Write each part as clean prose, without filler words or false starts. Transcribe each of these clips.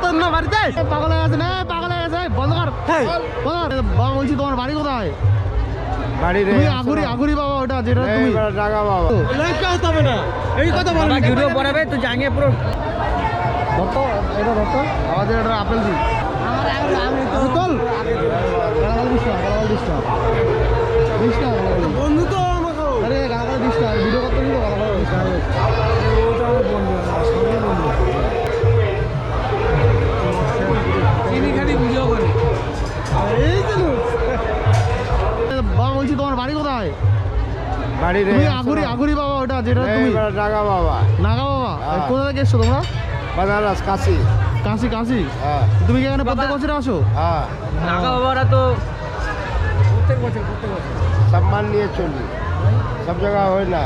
তোর না বাড়িতে পাগল হয়ে গেছে না, পাগল হয়ে গেছে, বন্ধ কর। বাবা বলছি তোমার বাড়ি কোথায়? তুমি আগুরি বাবা, ওটা যেটা তুমি জাগা বাবা লেখা হবে না, এই কথা বল না। ভিডিও পড়াবে তো জাঙ্গে পুরো ধরতো, এটা ধরতো, আমাদের এটা আপেল দিই তোল বন্ধু তো আমাকে, আরে গালাগাল দিস না, ভিডিও করতে দিব, গালাগাল দিস না, ওটা আমার বন্ধু, সবই বন্ধু, চিনি খালি ভিডিও করে। এই তো বাবা বলছি তোমার বাড়ি কোথায়? তুমি আগুরি বাবা, ওটা যেটা তুমি জাগা বাবা নাগা বাবা। কোথা থেকে এসছো তোমরা? বানারস কাশি। কাশি। তুমি কি এখানে প্রত্যেক বছর আসো? হ্যাঁ, নাগা বাবারা তো প্রত্যেক বছর সম্মান নিয়ে চলি, সব জায়গা হয় না।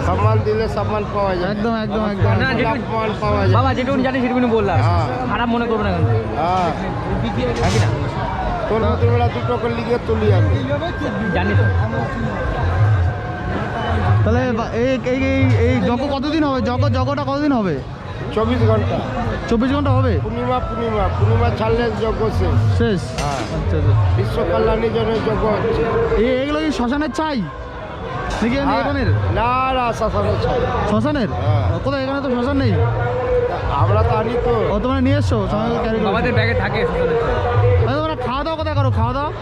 সম্মান দিলে সম্মান পাওয়া যায়। একদম না, সম্মান পাওয়া যায়। বাবা যেটুকুনি জানি সেটুকুনি বললাম, হ্যাঁ। খারাপ মনে করবে না কিন্তু। হ্যাঁ, নাকি না তোর বেলা দুটো করে লিখে তুলি আমি। জানি তো। তাহলে এই যজ্ঞ কতদিন হবে? যজ্ঞটা কতদিন হবে? 24 ঘন্টা, 24 ঘন্টা হবে। পূর্ণিমা ছাড়লে যজ্ঞ শেষ। হ্যাঁ। আচ্ছা। বিশ্ব কল্যাণের জন্য যজ্ঞ হচ্ছে। এইগুলো কি শ্মশানের চাই নাকি এখানের? না, শ্মশানের চাই। শ্মশানের? হ্যাঁ। কোথায়? এখানে তো শ্মশান নেই। আমরা তো আনি তো। ও তোমরা নিয়ে এসছো সঙ্গে ক্যারি করে? বাবাদের ব্যাগে থাকে। তোমরা খাওয়া দাওয়া কোথায় করো? খাওয়া দাওয়া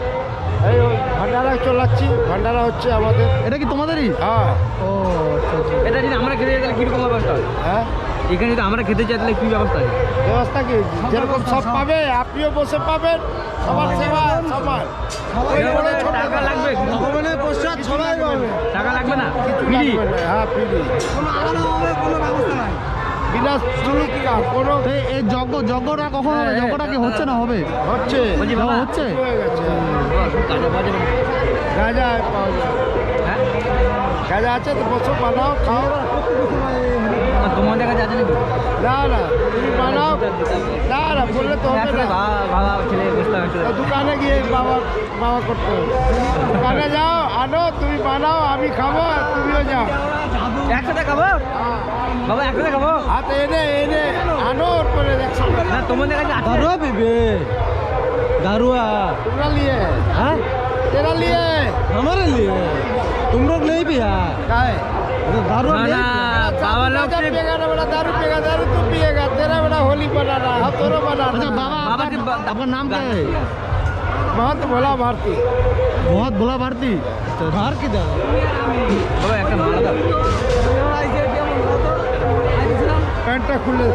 এই ভান্ডারা চলাচ্ছি, ভান্ডারা হচ্ছে আমাদের। এটা কি তোমাদেরই? হ্যাঁ। ও আচ্ছা। এটা যদি আমরা খেতে যাই তাহলে কিরকম ব্যবস্থা হয়? হ্যাঁ, এখানে যদি আমরা খেতে চাই তাহলে কি ব্যবস্থা আছে? ব্যবস্থা কি যেরকম সব পাবে, আপনিও বসে পাবেন, সবার সেবা সমান। টাকা লাগবে? ভগবানের প্রসাদ সবাই পাবে, টাকা লাগবে না? কিছু ফ্রি? লাগবে না। হ্যাঁ, ফ্রি, কোনো আলাদা হবে কোনো ব্যবস্থা নাই। বিনা শুল্ক কোনো এই যজ্ঞটা কখন হবে? যজ্ঞটা কি হচ্ছে না হবে? হচ্ছে, বলছি বাবা হচ্ছে। হয়ে গেছে। কাজে বাজে না। গাঁজা পাওয়া যায়, হ্যাঁ? গাঁজা আছে তো, বসো বানাও খাও। আর তোমাদের কাছে আছে নাকি? না, তুমি বানাও। না, বললে তো হবে একসাথে না। বাবা ছেলে বসতে হবে। তো দোকানে গিয়ে বাবা করতে হবে। দোকানে যাও, আনো, তুমি বানাও, আমি খাবো, তুমিও যাও। একসাথে খাবো বাবা, একসাথে খাবো। হাতে এনে আনো, ওর পরে একসাথে। না তোমাদের কাছে আছে? दारुआ তোমরা লিয়ে, हाँ তেরা লিয়ে हमारे लिए तुम लोग नहीं भी है কায় दारू না না বাবা লোক दारू पिएगा ना बेटा, दारू तू पिएगा, तेरा बेटा होली बनाना, हम दोनों बनाना। अच्छा बाबा बाबा आपका नाम क्या है? महंत भोला भारती। बहुत भोला भारती। बाहर किधर? বাবা একটা মালা দাও। প্যান্টটা খুলে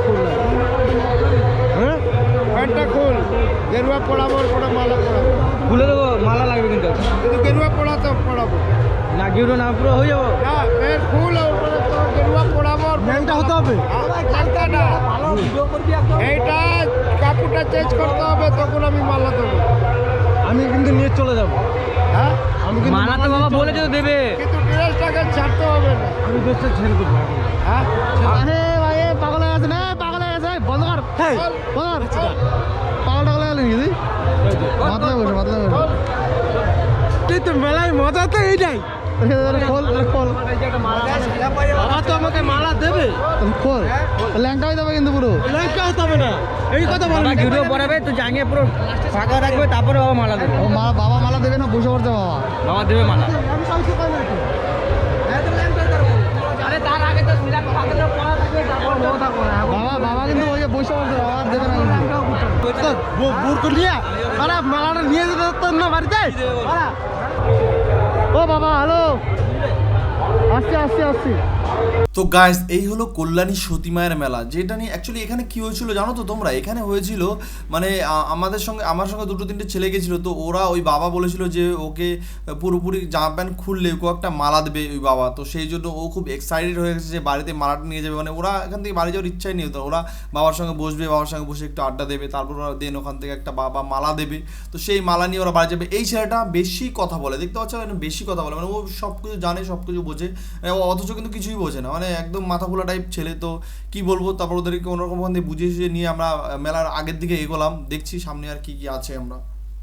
हैं? প্যান্টটা খুল, গেরুয়া পড়াবো, ওর পরে মালা পড়াবো। খুলে দেবো, মালা লাগবে কিন্তু। কিন্তু গেরুয়া পড়া তো পড়াবো না গিয়ে না পুরো হয়ে যাবো। না, ফের ফুল, ওর পরে তো গেরুয়া পড়াবো। ল্যাংটা হতে হবে? ল্যাংটা না, এইটা কাপড়টা চেঞ্জ করতে হবে, তখন আমি মালা দেবো। আমি কিন্তু নিয়ে চলে যাব। হ্যাঁ, আমি কিন্তু মালা তো বাবা বলেছে তো দেবে। কিন্তু ড্রেসটাকে ছাড়তে হবে না। আমি দেশটা ছেড়ে দেবো। হ্যাঁ, আরে ভাই পাগল হয়ে গেছে না, পাগল হয়ে গেছে, বন্ধ কর। বন্ধ কর। পাগল টাগল হয়ে গেলি মাতলা বসে তুই তো মেলায় মজা তো এইটাই। খোল বাবা তো আমাকে মালা দেবে, খোল ল্যাংটা হয়ে যাবে কিন্তু পুরো। ল্যাংটা হতে হবে না, এই কথা বল। বাবা ভিডিও পড়াবে তো জাঙ্গে পুরো ফাঁকা রাখবে, তারপরে বাবা মালা দেবে। ও বাবা মালা দেবে না, বসে পড়তে বাবা। বাবা দেবে মালা। আরে তার আগে তো সিরাপ ফাঁকা পড়া থাকবে, তারপর ও থাকবে না। বাবা কিন্তু ওই যে বসে পড়তে, বাবা দেবে না কিন্তু। বুর করে নিয়ে আরে মালাটা নিয়ে যেতে তো না বাড়িতে। ও বাবা হ্যালো, আসছি। তো গাইস এই হলো কল্যাণী সতী মায়ের মেলা, যেটা নিয়ে অ্যাকচুয়ালি এখানে কি হয়েছিল জানো তো তোমরা? এখানে হয়েছিল মানে আমার সঙ্গে দুটো তিনটে ছেলে গেছিলো, তো ওরা ওই বাবা বলেছিল যে ওকে পুরোপুরি জামা প্যান্ট খুললে ওকে একটা মালা দেবে ওই বাবা। তো সেই জন্য ও খুব এক্সাইটেড হয়ে গেছে যে বাড়িতে মালাটা নিয়ে যাবে। মানে ওরা এখান থেকে বাড়ি যাওয়ার ইচ্ছাই নেই, তো ওরা বাবার সঙ্গে বসবে, বাবার সঙ্গে বসে একটু আড্ডা দেবে, তারপর ওরা দেন ওখান থেকে একটা বাবা মালা দেবে। তো সেই মালা নিয়ে ওরা বাড়ি যাবে। এই ছেলেটা বেশি কথা বলে, দেখতে পাচ্ছ বেশি কথা বলে, মানে ও সব কিছু জানে, সব কিছু বোঝে, অথচ কিন্তু কিছুই বোঝে না, মানে একদম মাথা খোলা টাইপ ছেলে। তো কি বলবো, তারপর ওদেরকে অন্যরকম বুঝিয়ে নিয়ে আমরা মেলার আগের দিকে এগোলাম, দেখছি সামনে আর কি আছে আমরা।